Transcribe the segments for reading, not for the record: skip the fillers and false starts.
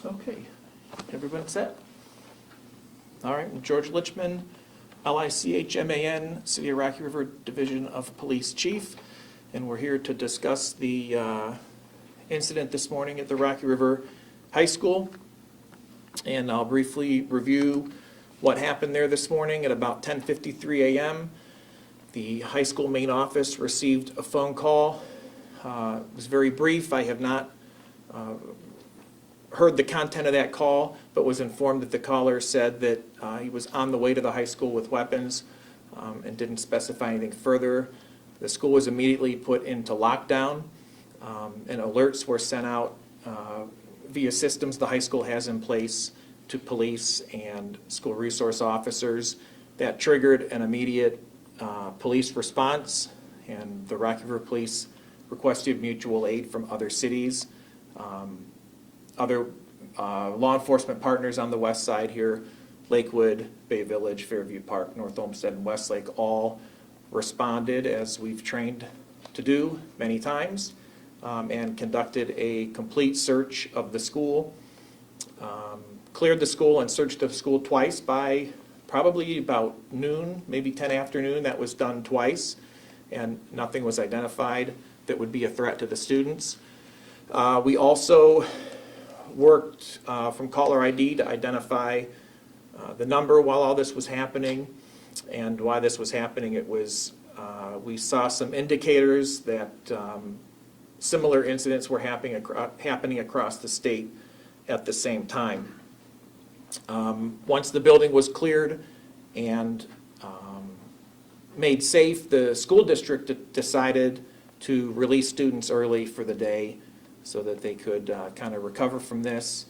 Okay, everybody set? All right, I'm George Lichman, Lichman, City of Rocky River Division of Police Chief, and we're here to discuss the incident this morning at the Rocky River High School. And I'll briefly review what happened there this morning at about 10:53 a.m. The high school main office received a phone call. It was very brief. I have not heard the content of that call, but was informed that the caller said that he was on the way to the high school with weapons and didn't specify anything further. The school was immediately put into lockdown, and alerts were sent out via systems the high school has in place to police and school resource officers. That triggered an immediate police response, and the Rocky River Police requested mutual aid from other cities. Other law enforcement partners on the west side here, Lakewood, Bay Village, Fairview Park, North Olmsted, and Westlake, all responded as we've trained to do many times, and conducted a complete search of the school. Cleared the school and searched the school twice by probably about noon, maybe 10 afternoon. That was done twice, and nothing was identified that would be a threat to the students. We also worked from caller ID to identify the number while all this was happening, and why this was happening. It was we saw some indicators that similar incidents were happening across the state at the same time. Once the building was cleared and made safe, the school district decided to release students early for the day so that they could kind of recover from this.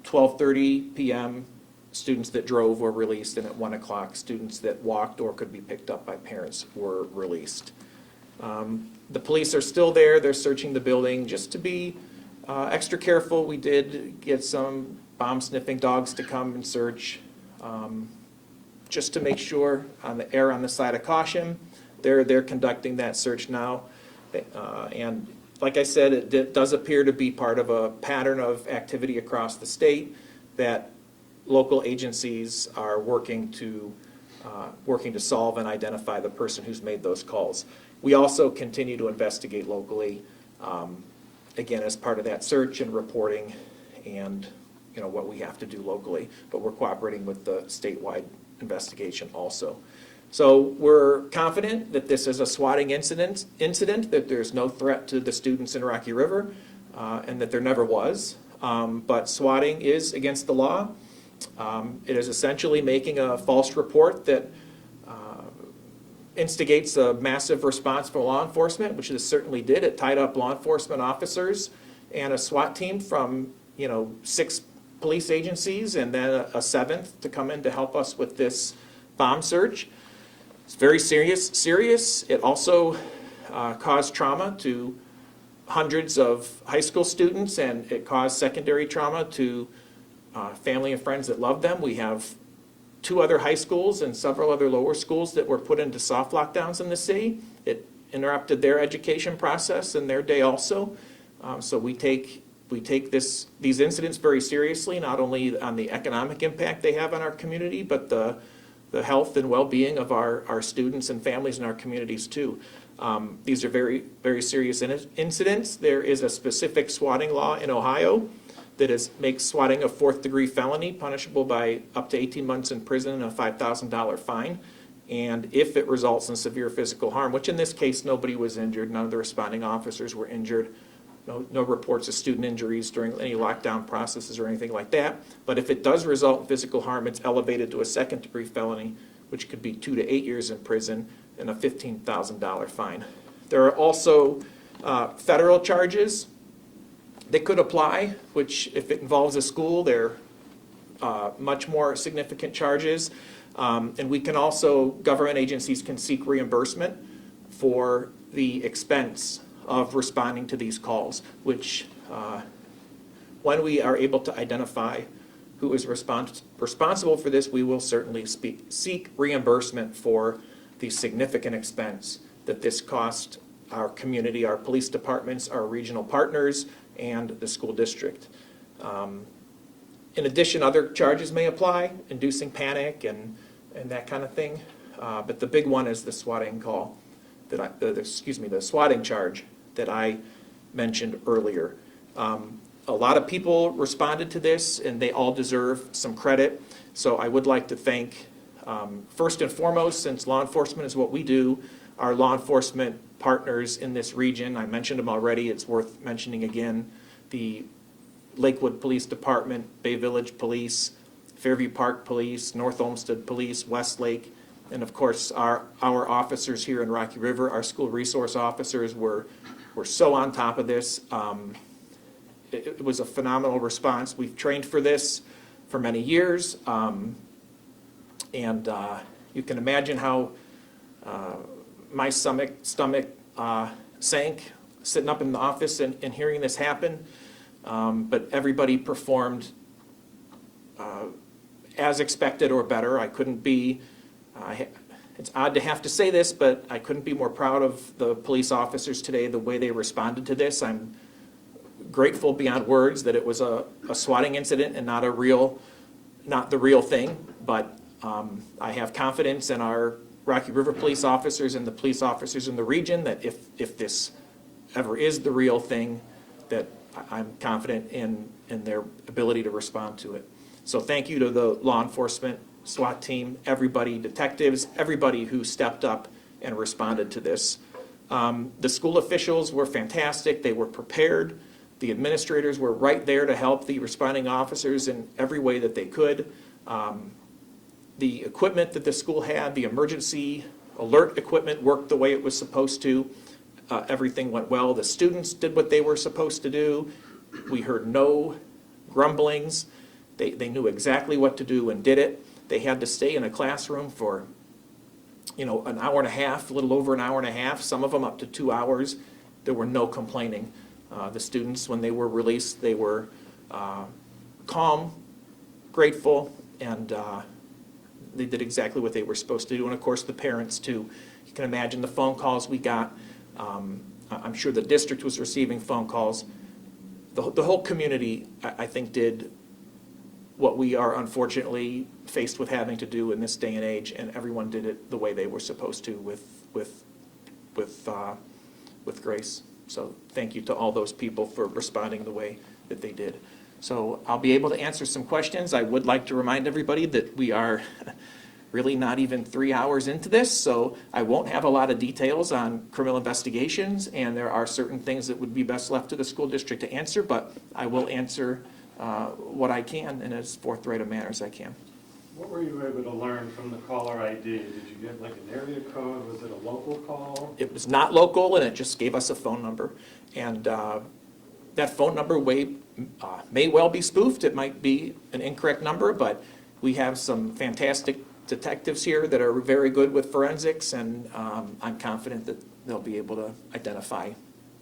12:30 p.m., students that drove were released, and at 1 o'clock, students that walked or could be picked up by parents were released. The police are still there. They're searching the building. Just to be extra careful, we did get some bomb-sniffing dogs to come and search, just to make sure, on the side of caution. They're conducting that search now, and like I said, it does appear to be part of a pattern of activity across the state that local agencies are working to solve and identify the person who's made those calls. We also continue to investigate locally, again, as part of that search and reporting and what we have to do locally, but we're cooperating with the statewide investigation also. So we're confident that this is a swatting incident, that there's no threat to the students in Rocky River, and that there never was. But swatting is against the law. It is essentially making a false report that instigates a massive response from law enforcement, which it certainly did. It tied up law enforcement officers and a SWAT team from 6 police agencies, and then a 7th to come in to help us with this bomb search. It's very serious. It also caused trauma to hundreds of high school students, and it caused secondary trauma to family and friends that love them. We have 2 other high schools and several other lower schools that were put into soft lockdowns in the city. It interrupted their education process and their day also. So we take these incidents very seriously, not only on the economic impact they have on our community, but the health and well-being of our students and families in our communities too. These are very, very serious incidents. There is a specific swatting law in Ohio that makes swatting a 4th-degree felony, punishable by up to 18 months in prison and a $5,000 fine. And if it results in severe physical harm, which in this case nobody was injured, none of the responding officers were injured, no reports of student injuries during any lockdown processes or anything like that. But if it does result in physical harm, it's elevated to a 2nd-degree felony, which could be 2 to 8 years in prison and a $15,000 fine. There are also federal charges that could apply, which if it involves a school, they're much more significant charges. And we can also, government agencies can seek reimbursement for the expense of responding to these calls, which when we are able to identify who is responsible for this, we will certainly seek reimbursement for the significant expense that this cost our community, our police departments, our regional partners, and the school district. In addition, other charges may apply, inducing panic and that kind of thing. But the big one is the swatting call that the swatting charge that I mentioned earlier. A lot of people responded to this, and they all deserve some credit. So I would like to thank, first and foremost, since law enforcement is what we do, our law enforcement partners in this region. I mentioned them already. It's worth mentioning again. The Lakewood Police Department, Bay Village Police, Fairview Park Police, North Olmsted Police, Westlake, and of course our officers here in Rocky River, our school resource officers were so on top of this. It was a phenomenal response. We've trained for this for many years, and you can imagine how my stomach sank sitting up in the office and hearing this happen. But everybody performed as expected or better. I couldn't be, it's odd to have to say this, but I couldn't be more proud of the police officers today, the way they responded to this. I'm grateful beyond words that it was a swatting incident and not the real thing. But I have confidence in our Rocky River police officers and the police officers in the region that if this ever is the real thing, that I'm confident in their ability to respond to it. So thank you to the law enforcement, SWAT team, everybody, detectives, everybody who stepped up and responded to this. The school officials were fantastic. They were prepared. The administrators were right there to help the responding officers in every way that they could. The equipment that the school had, the emergency alert equipment, worked the way it was supposed to. Everything went well. The students did what they were supposed to do. We heard no grumblings. They knew exactly what to do and did it. They had to stay in a classroom for, an hour and a half, a little over an hour and a half, some of them up to 2 hours. There were no complaining. The students, when they were released, they were calm, grateful, and they did exactly what they were supposed to do. And of course, the parents too. You can imagine the phone calls we got. I'm sure the district was receiving phone calls. The whole community, I think, did what we are unfortunately faced with having to do in this day and age, and everyone did it the way they were supposed to with grace. So thank you to all those people for responding the way that they did. So I'll be able to answer some questions. I would like to remind everybody that we are really not even 3 hours into this, so I won't have a lot of details on criminal investigations, and there are certain things that would be best left to the school district to answer, but I will answer what I can in as forthright a manner as I can. What were you able to learn from the caller ID? Did you get like an area code? Was it a local call? It was not local, and it just gave us a phone number. And that phone number may well be spoofed. It might be an incorrect number, but we have some fantastic detectives here that are very good with forensics, and I'm confident that they'll be able to identify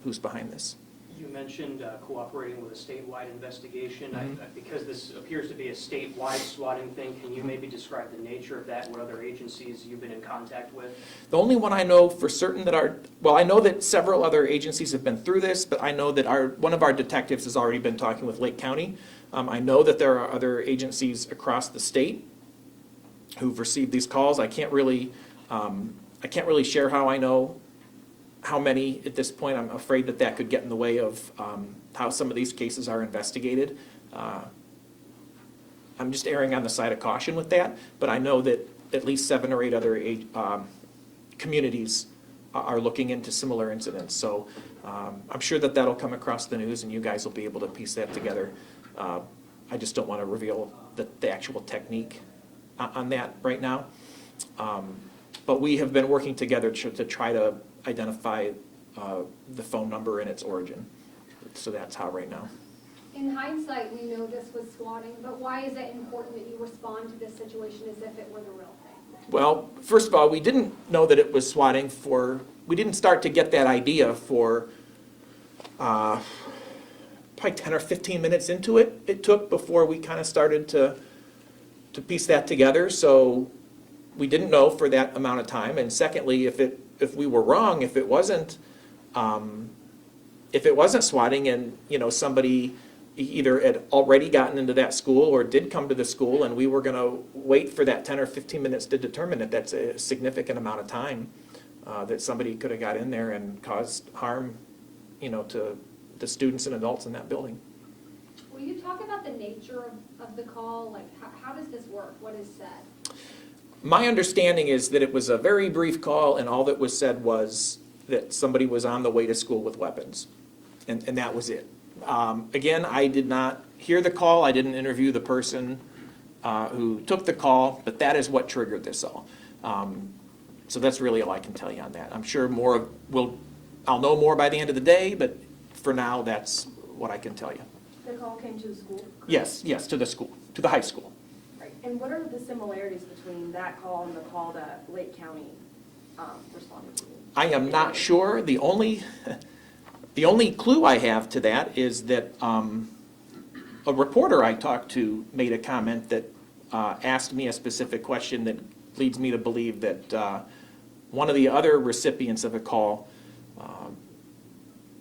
who's behind this. You mentioned cooperating with a statewide investigation. Because this appears to be a statewide swatting thing, can you maybe describe the nature of that, what other agencies you've been in contact with? The only one I know for certain that I know that several other agencies have been through this, but I know that one of our detectives has already been talking with Lake County. I know that there are other agencies across the state who've received these calls. I can't really share how I know how many at this point. I'm afraid that could get in the way of how some of these cases are investigated. I'm just erring on the side of caution with that, but I know that at least 7 or 8 other communities are looking into similar incidents. So I'm sure that that'll come across the news, and you guys will be able to piece that together. I just don't want to reveal the actual technique on that right now. But we have been working together to try to identify the phone number and its origin. So that's how right now. In hindsight, we know this was swatting, but why is it important that you respond to this situation as if it were the real thing? Well, first of all, we didn't know that it was swatting we didn't start to get that idea for probably 10 or 15 minutes into it. It took before we kind of started to piece that together. So we didn't know for that amount of time. And secondly, if we were wrong, if it wasn't swatting, and somebody either had already gotten into that school or did come to the school, and we were going to wait for that 10 or 15 minutes to determine if that's a significant amount of time that somebody could have got in there and caused harm, to the students and adults in that building. Will you talk about the nature of the call? Like, how does this work? What is said? My understanding is that it was a very brief call, and all that was said was that somebody was on the way to school with weapons, and that was it. Again, I did not hear the call. I didn't interview the person who took the call, but that is what triggered this all. So that's really all I can tell you on that. I'm sure I'll know more by the end of the day, but for now, that's what I can tell you. The call came to the school? correct? Yes, to the school, to the high school. Right. And what are the similarities between that call and the call that Lake County responded to? I am not sure. The only clue I have to that is that a reporter I talked to made a comment that asked me a specific question that leads me to believe that one of the other recipients of a call,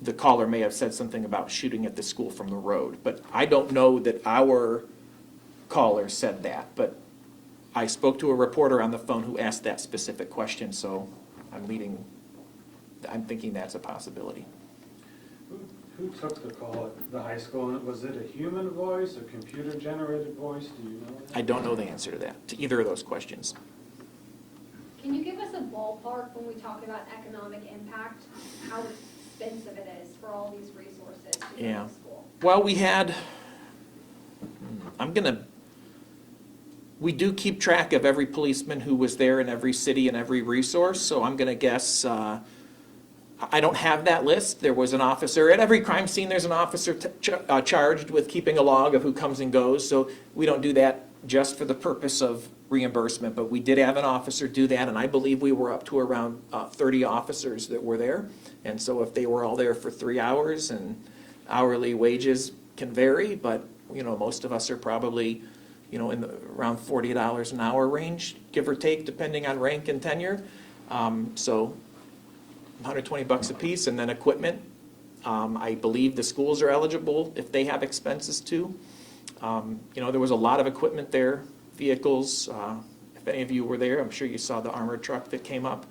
the caller may have said something about shooting at the school from the road. But I don't know that our caller said that. But I spoke to a reporter on the phone who asked that specific question, so I'm thinking that's a possibility. Who took the call at the high school? And was it a human voice, a computer-generated voice? Do you know that? I don't know the answer to that, to either of those questions. Can you give us a ballpark when we talk about economic impact, how expensive it is for all these resources to go to Yeah. school? Well, we do keep track of every policeman who was there in every city and every resource, so I'm gonna guess, I don't have that list. There was an officer, at every crime scene, there's an officer charged with keeping a log of who comes and goes, so we don't do that just for the purpose of reimbursement, but we did have an officer do that, and I believe we were up to around 30 officers that were there. And so if they were all there for 3 hours, and hourly wages can vary, but, most of us are probably, in the around $40 an hour range, give or take, depending on rank and tenure. So $120 a piece, and then equipment. I believe the schools are eligible if they have expenses too. There was a lot of equipment there, vehicles. If any of you were there, I'm sure you saw the armored truck that came up.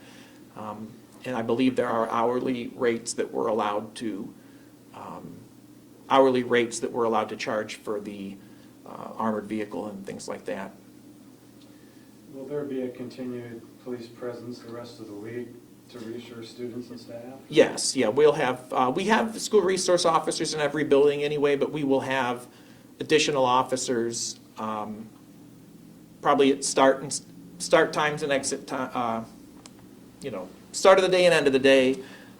And I believe there are hourly rates that we're allowed to charge for the armored vehicle and things like that. Will there be a continued police presence the rest of the week to reassure students and staff? Yes, yeah, we have school resource officers in every building anyway, but we will have additional officers, probably at start times and exit time, start of the day and end of the day,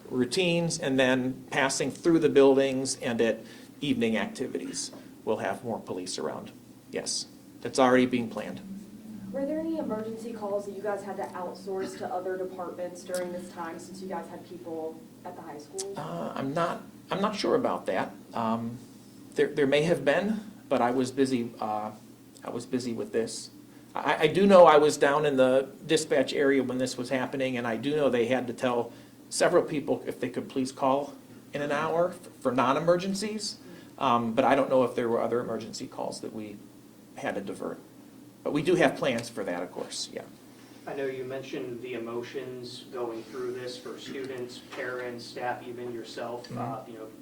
routines, and then passing through the buildings and at evening activities. We'll have more police around. Yes, that's already being planned. Were there any emergency calls that you guys had to outsource to other departments during this time, since you guys had people at the high school? I'm not sure about that. There may have been, but I was busy with this. I do know I was down in the dispatch area when this was happening, and I do know they had to tell several people if they could please call in an hour for non-emergencies. But I don't know if there were other emergency calls that we had to divert. But we do have plans for that, of course, yeah. I know you mentioned the emotions going through this for students, parents, staff, even yourself,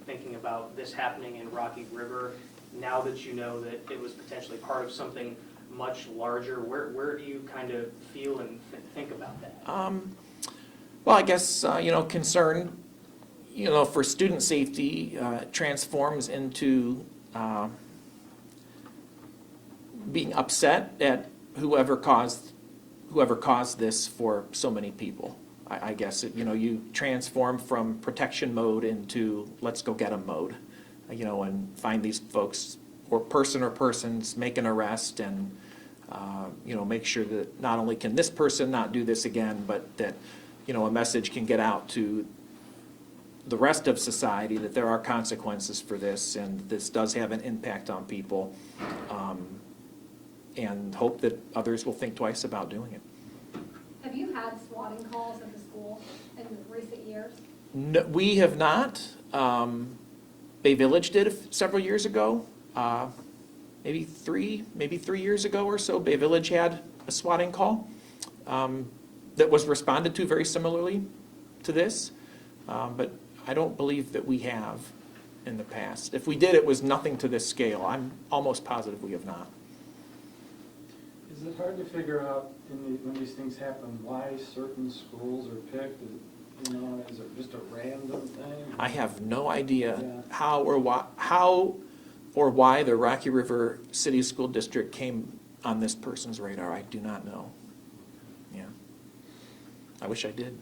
thinking about this happening in Rocky River. Now that you know that it was potentially part of something much larger, where do you kind of feel and think about that? Well, I guess, concern, for student safety transforms into being upset at whoever caused this for so many people. I guess, you transform from protection mode into let's go get them mode, and find these folks or persons, make an arrest, and, make sure that not only can this person not do this again, but that, a message can get out to the rest of society that there are consequences for this, and this does have an impact on people, and hope that others will think twice about doing it. Have you had swatting calls at the school in recent years? No, we have not. Bay Village did several years ago. Maybe three years ago or so, Bay Village had a swatting call that was responded to very similarly to this, but I don't believe that we have in the past. If we did, it was nothing to this scale. I'm almost positive we have not. Is it hard to figure out when these things happen, why certain schools are picked? You know, is it just a random thing? I have no idea Yeah. how or why the Rocky River City School District came on this person's radar. I do not know. Yeah. I wish I did.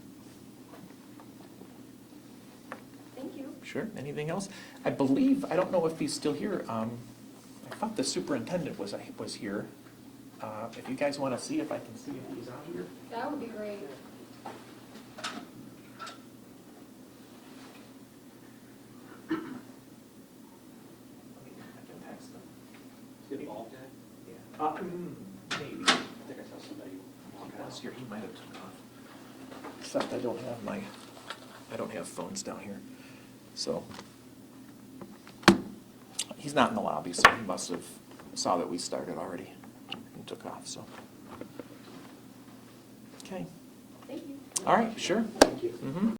Thank you. Sure. Anything else? I believe, I don't know if he's still here. I thought the superintendent was here. If you guys want to see if I can see if he's out here. That would be great. I can text him. Get involved in it? Yeah. Maybe. I think I saw somebody walk last year. He might have took off. Except I don't have phones down here. So he's not in the lobby, so he must have saw that we started already and took off, so. Okay. Thank you. All right, sure. Thank you. Mm-hmm.